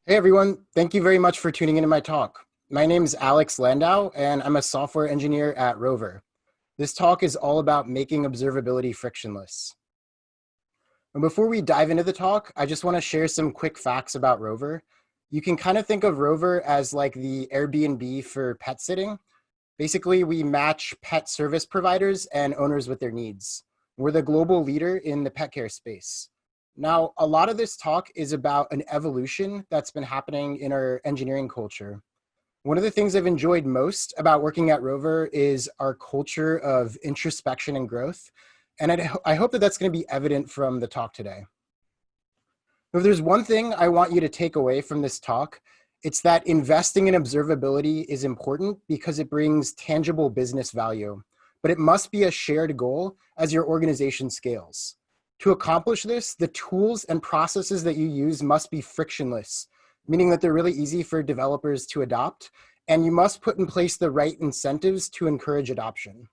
Hey everyone, thank you very much for tuning into my talk. My name is Alex Landau, and I'm a software engineer at Rover. This talk is all about making observability frictionless. And before we dive into the talk, I just want to share some quick facts about Rover. You can kind of think of Rover as like the Airbnb for pet sitting. Basically, we match pet service providers and owners with their needs. We're the global leader in the pet care space. Now, a lot of this talk is about an evolution that's been happening in our engineering culture. One of the things I've enjoyed most about working at Rover is our culture of introspection and growth. And I hope that that's going to be evident from the talk today. If there's one thing I want you to take away from this talk, it's that investing in observability is important because it brings tangible business value, but it must be a shared goal as your organization scales. To accomplish this, the tools and processes that you use must be frictionless, meaning that they're really easy for developers to adopt, and you must put in place the right incentives to encourage adoption.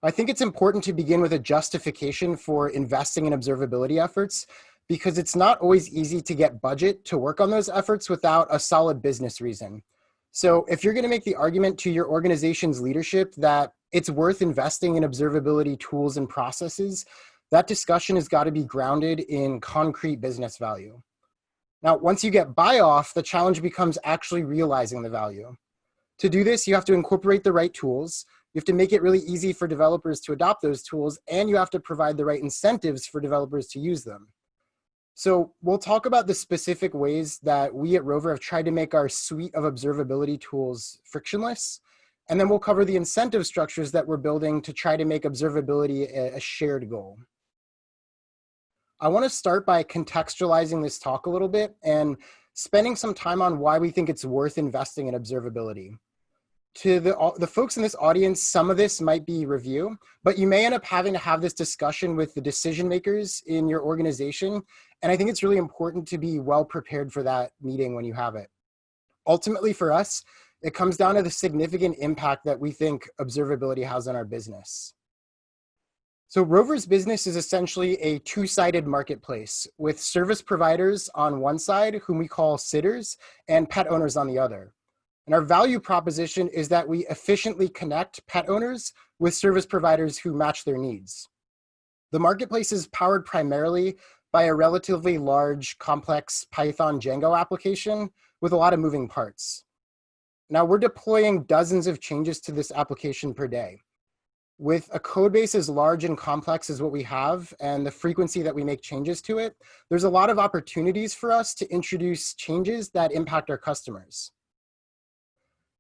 I think it's important to begin with a justification for investing in observability efforts because it's not always easy to get budget to work on those efforts without a solid business reason. So if you're going to make the argument to your organization's leadership that it's worth investing in observability tools and processes, that discussion has got to be grounded in concrete business value. Now, once you get buy-off, the challenge becomes actually realizing the value. To do this, you have to incorporate the right tools. You have to make it really easy for developers to adopt those tools, and you have to provide the right incentives for developers to use them. So we'll talk about the specific ways that we at Rover have tried to make our suite of observability tools frictionless. And then we'll cover the incentive structures that we're building to try to make observability a shared goal. I want to start by contextualizing this talk a little bit and spending some time on why we think it's worth investing in observability. To the folks in this audience, some of this might be review, but you may end up having to have this discussion with the decision makers in your organization. And I think it's really important to be well prepared for that meeting when you have it. Ultimately for us, it comes down to the significant impact that we think observability has on our business. So Rover's business is essentially a two-sided marketplace with service providers on one side, whom we call sitters, and pet owners on the other. And our value proposition is that we efficiently connect pet owners with service providers who match their needs. The marketplace is powered primarily by a relatively large, complex Python Django application with a lot of moving parts. Now we're deploying dozens of changes to this application per day. With a code base as large and complex as what we have and the frequency that we make changes to it, there's a lot of opportunities for us to introduce changes that impact our customers.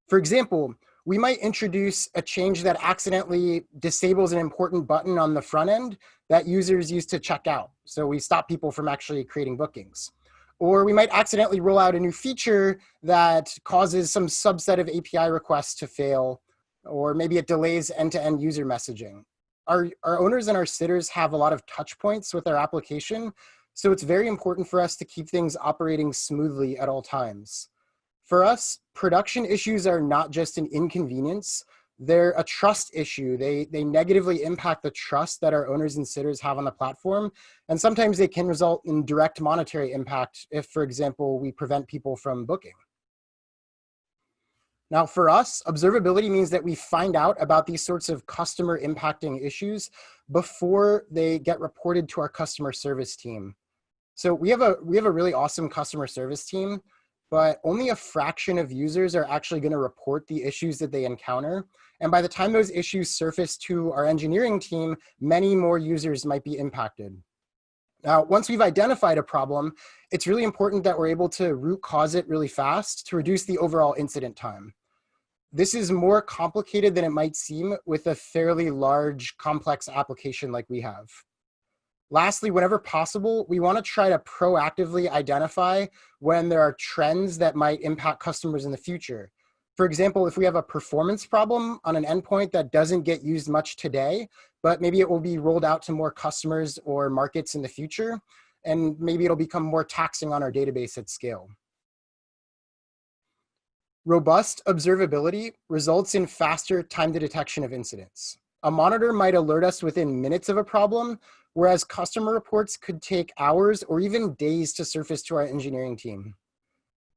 For example, we might introduce a change that accidentally disables an important button on the front end that users use to check out. So we stop people from actually creating bookings. Or we might accidentally roll out a new feature that causes some subset of API requests to fail, or maybe it delays end-to-end user messaging. Our owners and our sitters have a lot of touch points with our application, so it's very important for us to keep things operating smoothly at all times. For us, production issues are not just an inconvenience, they're a trust issue. They negatively impact the trust that our owners and sitters have on the platform, and sometimes they can result in direct monetary impact if, for example, we prevent people from booking. Now, for us, observability means that we find out about these sorts of customer impacting issues before they get reported to our customer service team. So we have a really awesome customer service team, but only a fraction of users are actually going to report the issues that they encounter. And by the time those issues surface to our engineering team, many more users might be impacted. Now, once we've identified a problem, it's really important that we're able to root cause it really fast to reduce the overall incident time. This is more complicated than it might seem with a fairly large, complex application like we have. Lastly, whenever possible, we want to try to proactively identify when there are trends that might impact customers in the future. For example, if we have a performance problem on an endpoint that doesn't get used much today, but maybe it will be rolled out to more customers or markets in the future, and maybe it'll become more taxing on our database at scale. Robust observability results in faster time to detection of incidents. A monitor might alert us within minutes of a problem, whereas customer reports could take hours or even days to surface to our engineering team.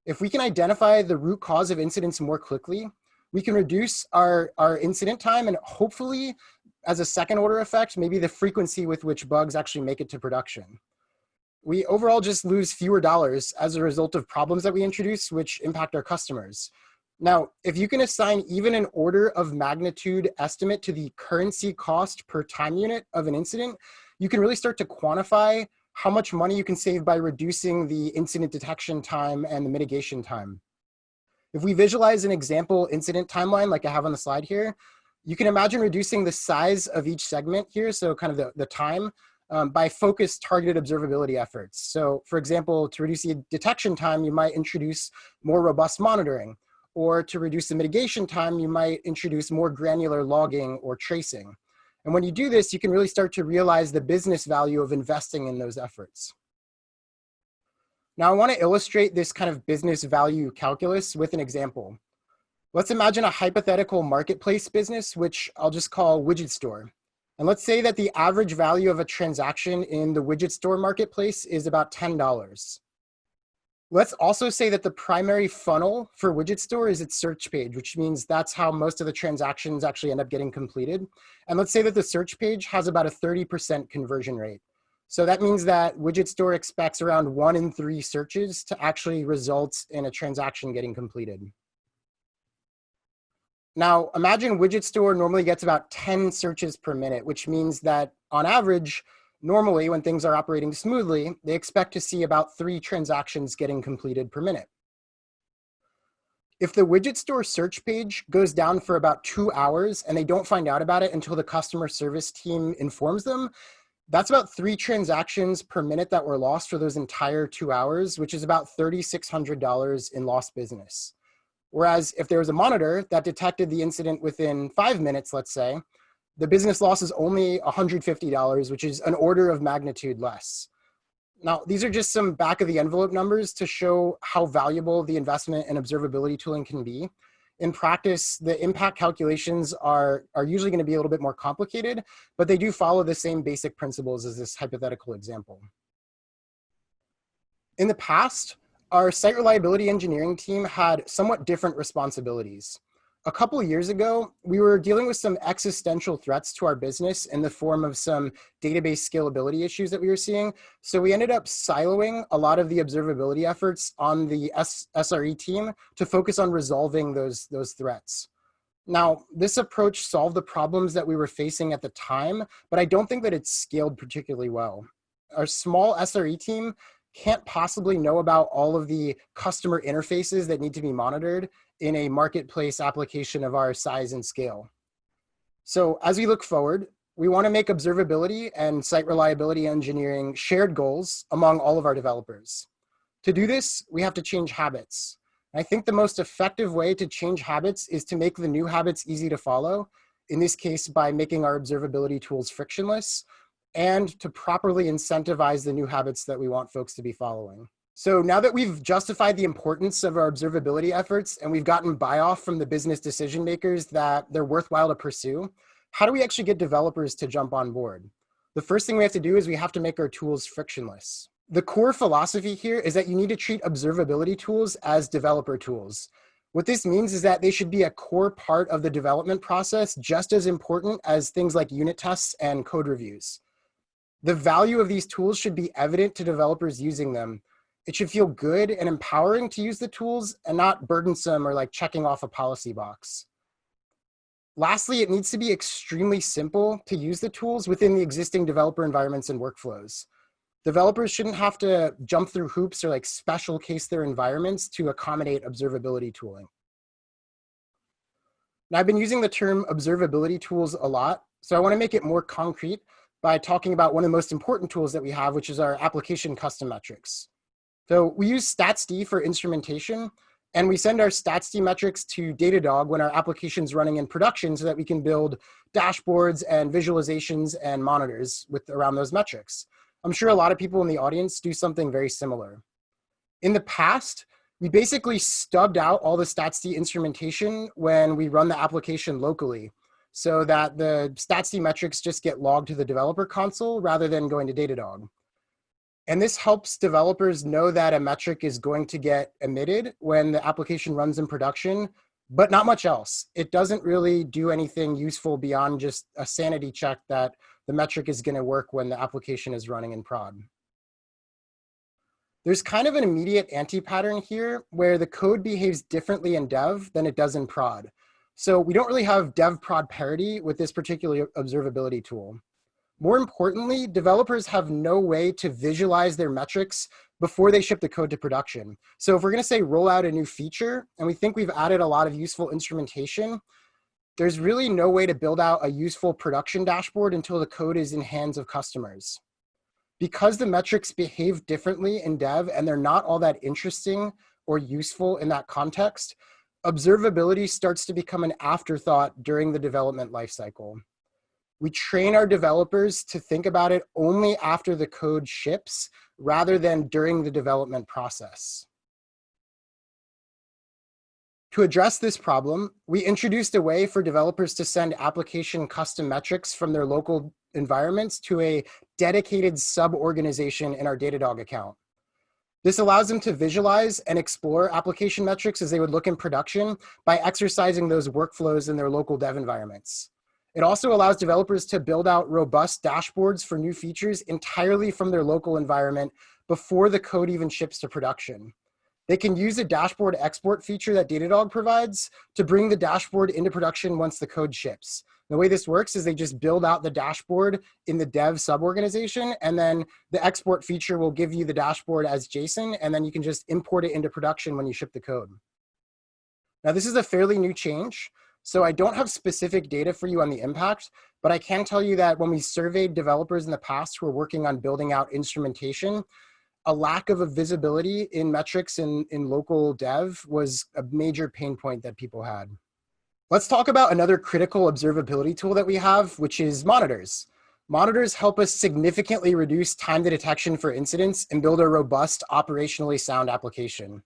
If we can identify the root cause of incidents more quickly, we can reduce our incident time and hopefully, as a second order effect, maybe the frequency with which bugs actually make it to production. We overall just lose fewer dollars as a result of problems that we introduce, which impact our customers. Now, if you can assign even an order of magnitude estimate to the currency cost per time unit of an incident, you can really start to quantify how much money you can save by reducing the incident detection time and the mitigation time. If we visualize an example incident timeline like I have on the slide here, you can imagine reducing the size of each segment here, so kind of the time, by focused targeted observability efforts. So for example, to reduce the detection time, you might introduce more robust monitoring, or to reduce the mitigation time, you might introduce more granular logging or tracing. And when you do this, you can really start to realize the business value of investing in those efforts. Now I want to illustrate this kind of business value calculus with an example. Let's imagine a hypothetical marketplace business, which I'll just call widget store. And let's say that the average value of a transaction in the widget store marketplace is about $10. Let's also say that the primary funnel for widget store is its search page, which means that's how most of the transactions actually end up getting completed. And let's say that the search page has about a 30% conversion rate. So that means that widget store expects around 1 in 3 searches to actually result in a transaction getting completed. Now, imagine widget store normally gets about 10 searches per minute, which means that on average, normally when things are operating smoothly, they expect to see about 3 transactions getting completed per minute. If the widget store search page goes down for about 2 hours and they don't find out about it until the customer service team informs them, that's about 3 transactions per minute that were lost for those entire 2 hours, which is about $3,600 in lost business. Whereas if there was a monitor that detected the incident within 5 minutes, let's say, the business loss is only $150, which is an order of magnitude less. Now, these are just some back of the envelope numbers to show how valuable the investment in observability tooling can be. In practice, the impact calculations are usually going to be a little bit more complicated, but they do follow the same basic principles as this hypothetical example. In the past, our site reliability engineering team had somewhat different responsibilities. A couple of years ago, we were dealing with some existential threats to our business in the form of some database scalability issues that we were seeing. So we ended up siloing a lot of the observability efforts on the SRE team to focus on resolving those threats. Now, this approach solved the problems that we were facing at the time, but I don't think that it's scaled particularly well. Our small SRE team can't possibly know about all of the customer interfaces that need to be monitored in a marketplace application of our size and scale. So as we look forward, we want to make observability and site reliability engineering shared goals among all of our developers. To do this, we have to change habits. I think the most effective way to change habits is to make the new habits easy to follow, in this case by making our observability tools frictionless, and to properly incentivize the new habits that we want folks to be following. So now that we've justified the importance of our observability efforts and we've gotten buy-off from the business decision makers that they're worthwhile to pursue, how do we actually get developers to jump on board? The first thing we have to do is we have to make our tools frictionless. The core philosophy here is that you need to treat observability tools as developer tools. What this means is that they should be a core part of the development process, just as important as things like unit tests and code reviews. The value of these tools should be evident to developers using them. It should feel good and empowering to use the tools and not burdensome or like checking off a policy box. Lastly, it needs to be extremely simple to use the tools within the existing developer environments and workflows. Developers shouldn't have to jump through hoops or like special case their environments to accommodate observability tooling. Now, I've been using the term observability tools a lot, so I want to make it more concrete by talking about one of the most important tools that we have, which is our application custom metrics. So we use statsd for instrumentation, and we send our statsd metrics to Datadog when our application's running in production so that we can build dashboards and visualizations and monitors around those metrics. I'm sure a lot of people in the audience do something very similar. In the past, we basically stubbed out all the statsd instrumentation when we run the application locally. so that the stats metrics just get logged to the developer console rather than going to Datadog. And this helps developers know that a metric is going to get emitted when the application runs in production, but not much else. It doesn't really do anything useful beyond just a sanity check that the metric is going to work when the application is running in prod. There's kind of an immediate anti-pattern here where the code behaves differently in dev than it does in prod. So we don't really have dev prod parity with this particular observability tool. More importantly, developers have no way to visualize their metrics before they ship the code to production. So if we're going to say roll out a new feature, and we think we've added a lot of useful instrumentation, there's really no way to build out a useful production dashboard until the code is in hands of customers. Because the metrics behave differently in dev and they're not all that interesting or useful in that context, observability starts to become an afterthought during the development lifecycle. We train our developers to think about it only after the code ships rather than during the development process. To address this problem, we introduced a way for developers to send application custom metrics from their local environments to a dedicated sub-organization in our Datadog account. This allows them to visualize and explore application metrics as they would look in production by exercising those workflows in their local dev environments. It also allows developers to build out robust dashboards for new features entirely from their local environment before the code even ships to production. They can use a dashboard export feature that Datadog provides to bring the dashboard into production once the code ships. The way this works is they just build out the dashboard in the dev sub-organization, and then the export feature will give you the dashboard as JSON, and then you can just import it into production when you ship the code. Now, this is a fairly new change, so I don't have specific data for you on the impact, but I can tell you that when we surveyed developers in the past who were working on building out instrumentation, a lack of a visibility in metrics in local dev was a major pain point that people had. Let's talk about another critical observability tool that we have, which is monitors. Monitors help us significantly reduce time to detection for incidents and build a robust, operationally sound application.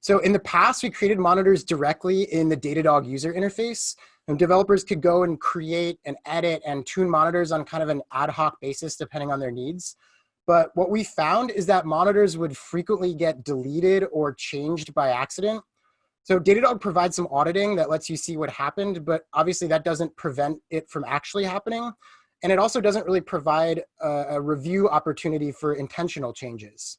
So in the past, we created monitors directly in the Datadog user interface, and developers could go and create and edit and tune monitors on kind of an ad hoc basis depending on their needs. But what we found is that monitors would frequently get deleted or changed by accident. So Datadog provides some auditing that lets you see what happened, but obviously that doesn't prevent it from actually happening. And it also doesn't really provide a review opportunity for intentional changes.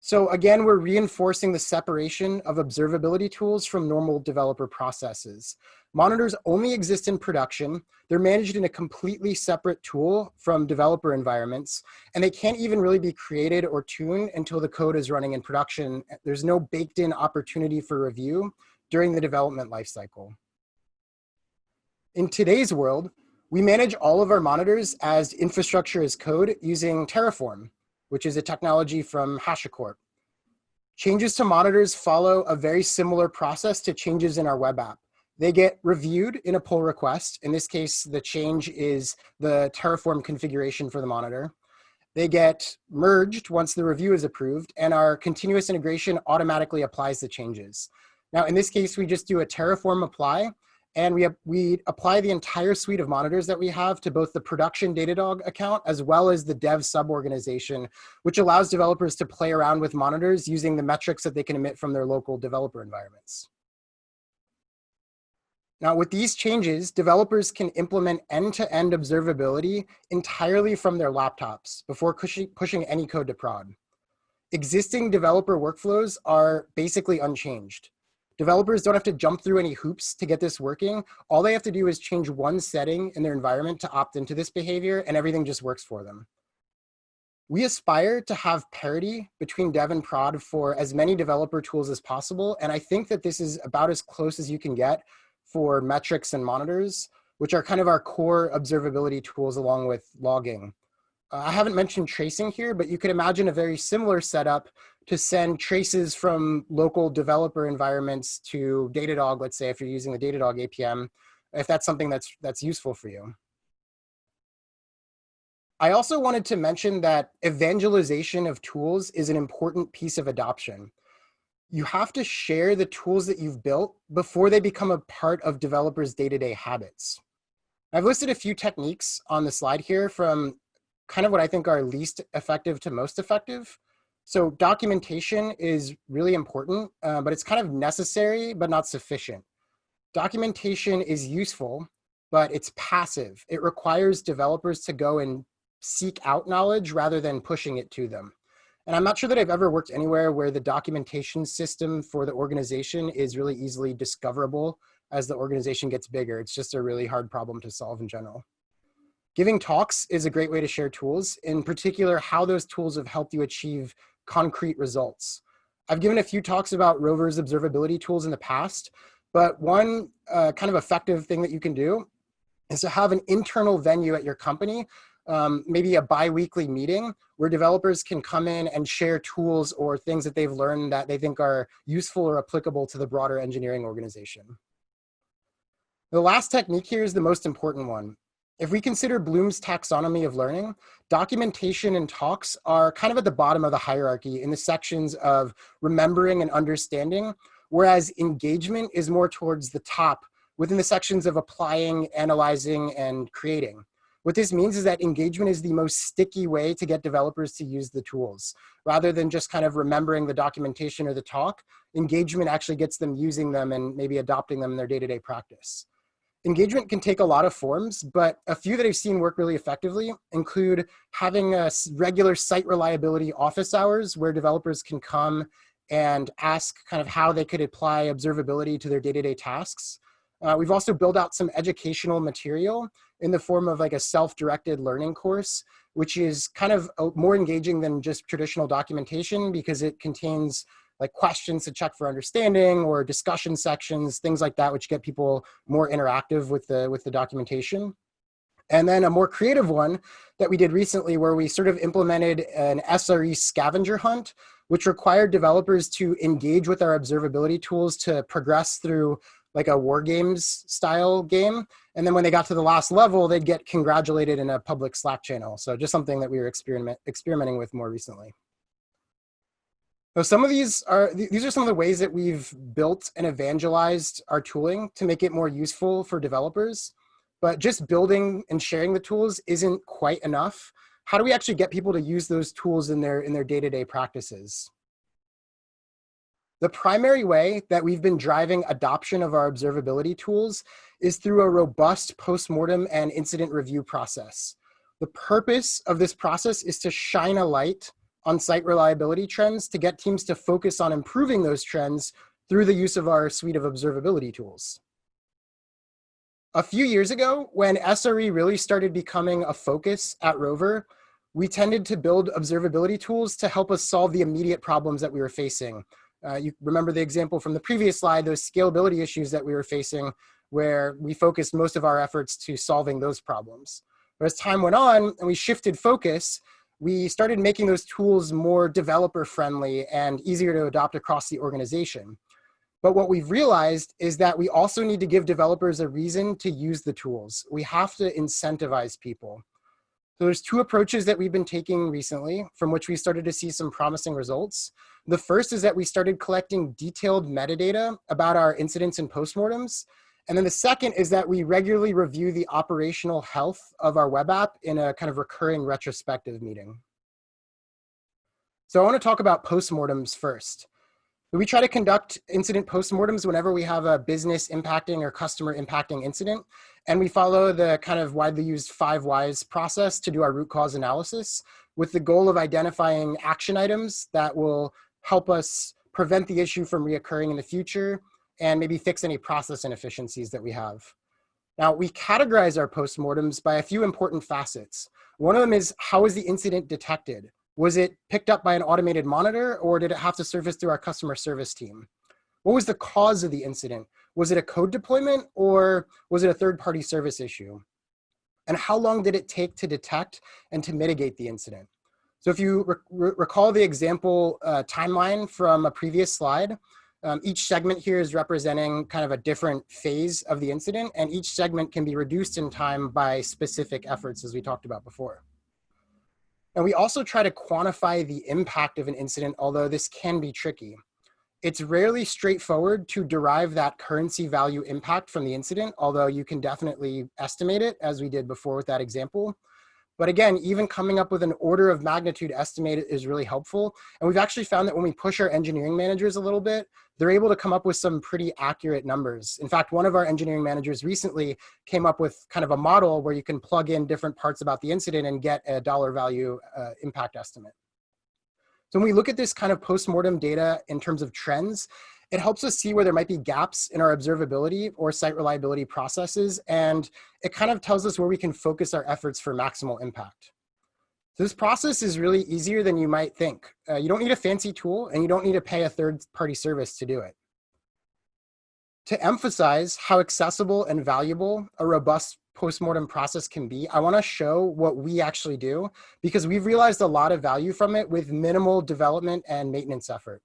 So again, we're reinforcing the separation of observability tools from normal developer processes. Monitors only exist in production. They're managed in a completely separate tool from developer environments, and they can't even really be created or tuned until the code is running in production. There's no baked-in opportunity for review during the development lifecycle. In today's world, we manage all of our monitors as infrastructure as code using Terraform, which is a technology from HashiCorp. Changes to monitors follow a very similar process to changes in our web app. They get reviewed in a pull request. In this case, the change is the Terraform configuration for the monitor. They get merged once the review is approved, and our continuous integration automatically applies the changes. Now, in this case, we just do a Terraform apply, and we apply the entire suite of monitors that we have to both the production Datadog account as well as the dev sub-organization, which allows developers to play around with monitors using the metrics that they can emit from their local developer environments. Now, with these changes, developers can implement end-to-end observability entirely from their laptops before pushing any code to prod. Existing developer workflows are basically unchanged. Developers don't have to jump through any hoops to get this working. All they have to do is change one setting in their environment to opt into this behavior, and everything just works for them. We aspire to have parity between dev and prod for as many developer tools as possible, and I think that this is about as close as you can get for metrics and monitors, which are kind of our core observability tools along with logging. I haven't mentioned tracing here, but you could imagine a very similar setup to send traces from local developer environments to Datadog, let's say, if you're using the Datadog APM, if that's something that's useful for you. I also wanted to mention that evangelization of tools is an important piece of adoption. You have to share the tools that you've built before they become a part of developers' day-to-day habits. I've listed a few techniques on the slide here from kind of what I think are least effective to most effective. So documentation is really important, but it's kind of necessary, but not sufficient. Documentation is useful, but it's passive. It requires developers to go and seek out knowledge rather than pushing it to them. And I'm not sure that I've ever worked anywhere where the documentation system for the organization is really easily discoverable as the organization gets bigger. It's just a really hard problem to solve in general. Giving talks is a great way to share tools, in particular, how those tools have helped you achieve concrete results. I've given a few talks about Rover's observability tools in the past, but one kind of effective thing that you can do is to have an internal venue at your company, maybe a bi-weekly meeting where developers can come in and share tools or things that they've learned that they think are useful or applicable to the broader engineering organization. The last technique here is the most important one. If we consider Bloom's taxonomy of learning, documentation and talks are kind of at the bottom of the hierarchy in the sections of remembering and understanding, whereas engagement is more towards the top within the sections of applying, analyzing, and creating. What this means is that engagement is the most sticky way to get developers to use the tools. Rather than just kind of remembering the documentation or the talk, engagement actually gets them using them and maybe adopting them in their day-to-day practice. Engagement can take a lot of forms, but a few that I've seen work really effectively include having a regular site reliability office hours where developers can come and ask kind of how they could apply observability to their day-to-day tasks. We've also built out some educational material in the form of like a self-directed learning course, which is kind of more engaging than just traditional documentation because it contains like questions to check for understanding or discussion sections, things like that, which get people more interactive with the documentation. And then a more creative one that we did recently where we sort of implemented an SRE scavenger hunt, which required developers to engage with our observability tools to progress through like a war games style game. And then when they got to the last level, they'd get congratulated in a public Slack channel. So just something that we were experimenting with more recently. So these are some of the ways that we've built and evangelized our tooling to make it more useful for developers. But just building and sharing the tools isn't quite enough. How do we actually get people to use those tools in their day-to-day practices? The primary way that we've been driving adoption of our observability tools is through a robust postmortem and incident review process. The purpose of this process is to shine a light on site reliability trends to get teams to focus on improving those trends through the use of our suite of observability tools. A few years ago, when SRE really started becoming a focus at Rover, we tended to build observability tools to help us solve the immediate problems that we were facing. You remember the example from the previous slide, those scalability issues that we were facing, where we focused most of our efforts to solving those problems. But as time went on and we shifted focus, we started making those tools more developer friendly and easier to adopt across the organization. But what we've realized is that we also need to give developers a reason to use the tools. We have to incentivize people. So there's two approaches that we've been taking recently from which we started to see some promising results. The first is that we started collecting detailed metadata about our incidents and postmortems. And then the second is that we regularly review the operational health of our web app in a kind of recurring retrospective meeting. So I want to talk about postmortems first. We try to conduct incident postmortems whenever we have a business impacting or customer impacting incident. And we follow the kind of widely used 5 whys process to do our root cause analysis with the goal of identifying action items that will help us prevent the issue from reoccurring in the future and maybe fix any process inefficiencies that we have. Now, we categorize our postmortems by a few important facets. One of them is, how is the incident detected? Was it picked up by an automated monitor, or did it have to surface through our customer service team? What was the cause of the incident? Was it a code deployment, or was it a third-party service issue? And how long did it take to detect and to mitigate the incident? So if you recall the example timeline from a previous slide, each segment here is representing kind of a different phase of the incident, and each segment can be reduced in time by specific efforts, as we talked about before. And we also try to quantify the impact of an incident, although this can be tricky. It's rarely straightforward to derive that currency value impact from the incident, although you can definitely estimate it, as we did before with that example. But again, even coming up with an order of magnitude estimate is really helpful. And we've actually found that when we push our engineering managers a little bit, they're able to come up with some pretty accurate numbers. In fact, one of our engineering managers recently came up with kind of a model where you can plug in different parts about the incident and get a dollar value impact estimate. So when we look at this kind of postmortem data in terms of trends, it helps us see where there might be gaps in our observability or site reliability processes, and it kind of tells us where we can focus our efforts for maximal impact. So this process is really easier than you might think. You don't need a fancy tool, and you don't need to pay a third-party service to do it. To emphasize how accessible and valuable a robust postmortem process can be, I want to show what we actually do, because we've realized a lot of value from it with minimal development and maintenance effort.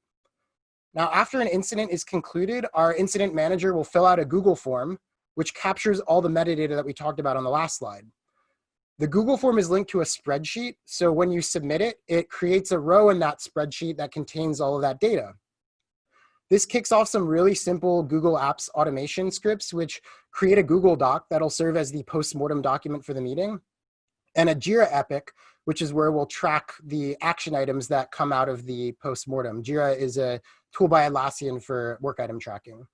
Now, after an incident is concluded, our incident manager will fill out a Google form, which captures all the metadata that we talked about on the last slide. The Google form is linked to a spreadsheet, so when you submit it, it creates a row in that spreadsheet that contains all of that data. This kicks off some really simple Google Apps automation scripts, which create a Google Doc that'll serve as the postmortem document for the meeting, and a Jira epic, which is where we'll track the action items that come out of the postmortem. Jira is a tool by Atlassian for work item tracking.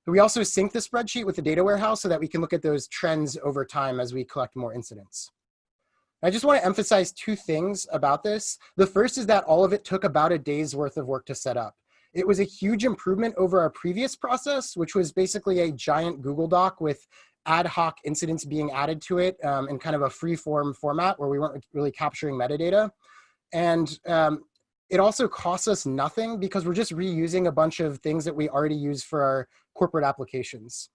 We also sync the spreadsheet with the data warehouse so that we can look at those trends over time as we collect more incidents. I just want to emphasize two things about this. The first is that all of it took about a day's worth of work to set up. It was a huge improvement over our previous process, which was basically a giant Google Doc with ad hoc incidents being added to it in kind of a free-form format where we weren't really capturing metadata. And it also costs us nothing because we're just reusing a bunch of things that we already use for our corporate applications.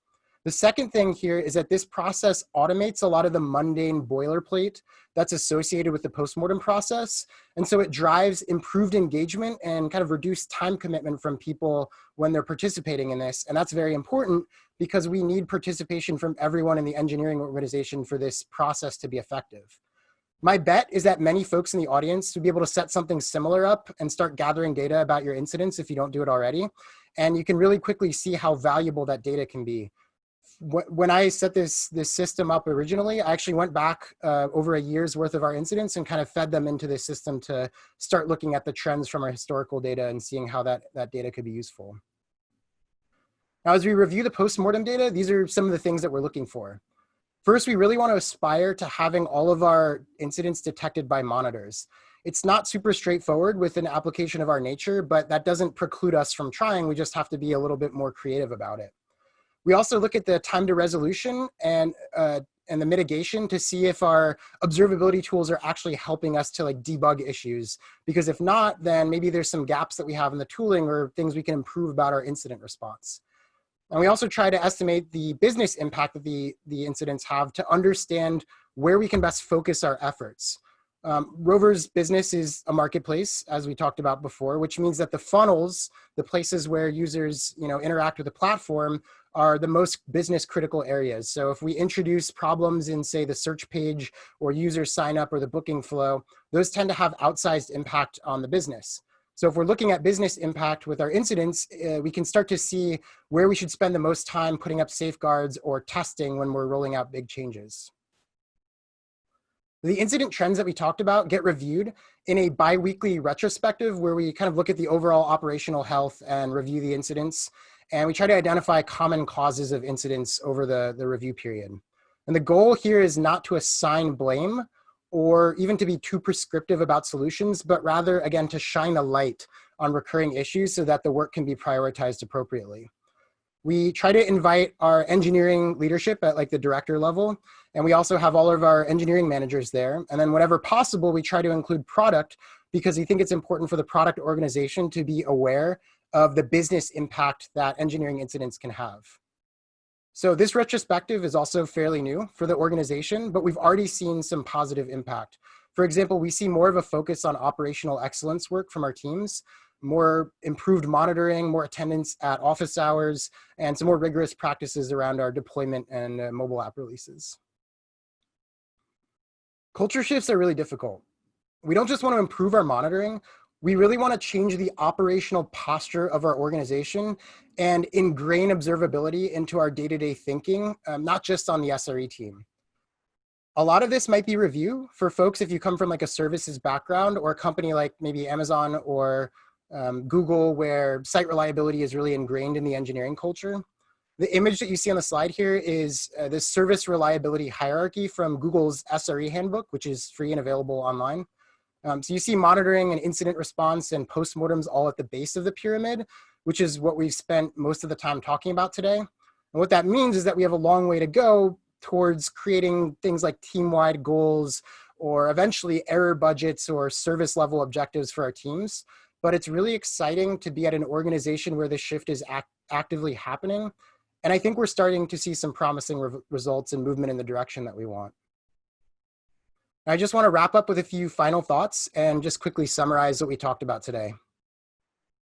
The second thing here is that this process automates a lot of the mundane boilerplate that's associated with the postmortem process. And so it drives improved engagement and kind of reduced time commitment from people when they're participating in this. And that's very important because we need participation from everyone in the engineering organization for this process to be effective. My bet is that many folks in the audience would be able to set something similar up and start gathering data about your incidents if you don't do it already. And you can really quickly see how valuable that data can be. When I set this system up originally, I actually went back over a year's worth of our incidents and kind of fed them into this system to start looking at the trends from our historical data and seeing how that data could be useful. Now, as we review the postmortem data, these are some of the things that we're looking for. First, we really want to aspire to having all of our incidents detected by monitors. It's not super straightforward with an application of our nature, but that doesn't preclude us from trying. We just have to be a little bit more creative about it. We also look at the time to resolution and the mitigation to see if our observability tools are actually helping us to debug issues. Because if not, then maybe there's some gaps that we have in the tooling or things we can improve about our incident response. And we also try to estimate the business impact that the incidents have to understand where we can best focus our efforts. Rover's business is a marketplace, as we talked about before, which means that the funnels, the places where users interact with the platform, are the most business critical areas. So if we introduce problems in, say, the search page or user sign up or the booking flow, those tend to have outsized impact on the business. So if we're looking at business impact with our incidents, we can start to see where we should spend the most time putting up safeguards or testing when we're rolling out big changes. The incident trends that we talked about get reviewed in a bi-weekly retrospective where we kind of look at the overall operational health and review the incidents. And we try to identify common causes of incidents over the review period. And the goal here is not to assign blame or even to be too prescriptive about solutions, but rather, again, to shine a light on recurring issues so that the work can be prioritized appropriately. We try to invite our engineering leadership at the director level, and we also have all of our engineering managers there. And then whenever possible, we try to include product because we think it's important for the product organization to be aware of the business impact that engineering incidents can have. So this retrospective is also fairly new for the organization, but we've already seen some positive impact. For example, we see more of a focus on operational excellence work from our teams, more improved monitoring, more attendance at office hours, and some more rigorous practices around our deployment and mobile app releases. Culture shifts are really difficult. We don't just want to improve our monitoring. We really want to change the operational posture of our organization and ingrain observability into our day-to-day thinking, not just on the SRE team. A lot of this might be review for folks if you come from like a services background or a company like maybe Amazon or Google, where site reliability is really ingrained in the engineering culture. The image that you see on the slide here is this service reliability hierarchy from Google's SRE handbook, which is free and available online. So you see monitoring and incident response and postmortems all at the base of the pyramid, which is what we've spent most of the time talking about today. And what that means is that we have a long way to go towards creating things like team-wide goals or eventually error budgets or service level objectives for our teams. But it's really exciting to be at an organization where this shift is actively happening. And I think we're starting to see some promising results and movement in the direction that we want. I just want to wrap up with a few final thoughts and just quickly summarize what we talked about today.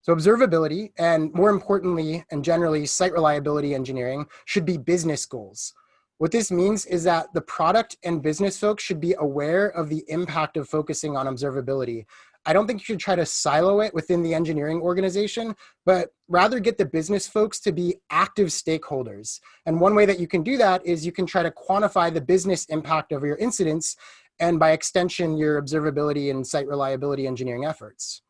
So observability, and more importantly, and generally, site reliability engineering should be business goals. What this means is that the product and business folks should be aware of the impact of focusing on observability. I don't think you should try to silo it within the engineering organization, but rather get the business folks to be active stakeholders. And one way that you can do that is you can try to quantify the business impact of your incidents and by extension, your observability and site reliability engineering efforts.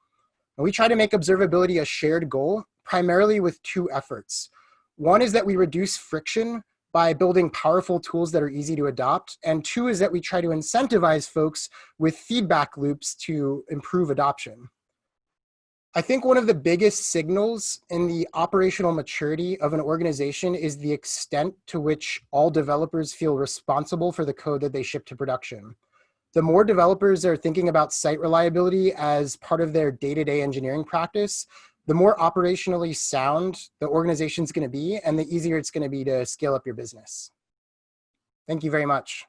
And we try to make observability a shared goal, primarily with two efforts. One is that we reduce friction by building powerful tools that are easy to adopt. And two is that we try to incentivize folks with feedback loops to improve adoption. I think one of the biggest signals in the operational maturity of an organization is the extent to which all developers feel responsible for the code that they ship to production. The more developers are thinking about site reliability as part of their day-to-day engineering practice, the more operationally sound the organization's going to be, and the easier it's going to be to scale up your business. Thank you very much.